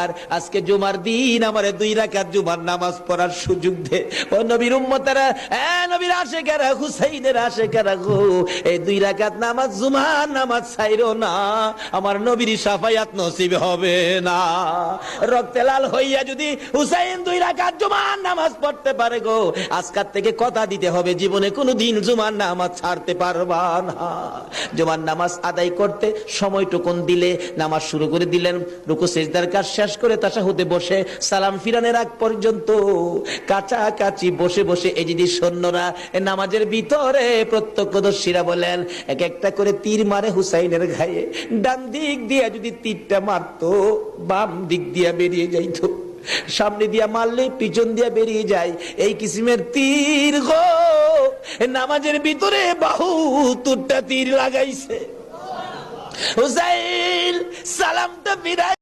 আর আজকে জুমার দিন আমারে 2 রাকাত জুমার নামাজ পড়ার সুযোগ দে। ও নবীর উম্মতেরা, নবীর আশিকেরা, হুসাইনের আশিকেরা গো, এই 2 রাকাত নামাজ জুমার নামাজ ছাইরো না, আমার নবীর শাফায়াত নসিব হবে না। রক্তে লাল হইয়া যদি হুসাইন 2 রাকাত জুমার নামাজ পড়তে পারে গো, আজকাল থেকে কথা দিতে হবে জীবনে কোনোদিন জুমার নামাজ ছাড়তে পারবা না। জুমার নামাজ আদায় করতে সময়টুকুন দিলে নামাজ শুরু করে দিলেন, রুকু সিজদার কাজ শেষ করে তাশাহুদে বসে সালাম ফিরানোর আগ পর্যন্ত কাছাকাছি বসে বসে এই যদি সৈন্যরা নামাজের ভিতরে প্রত্যক্ষদর্শীরা বলেন এক একটা করে তীর মারে হুসাইনের গায়ে। ডান দিক দিয়ে যদি তীরটা মারতো, বাম দিক দিয়ে বেরিয়ে যাইতো, সামনে দিয়া মারলে পিছন দিয়া বেরিয়ে যায়, এই কিসিমের তীর গো নামাজের ভিতরে বাহুতুরটা তীর লাগাইছে। হুসাইন সালামটা ফিরাই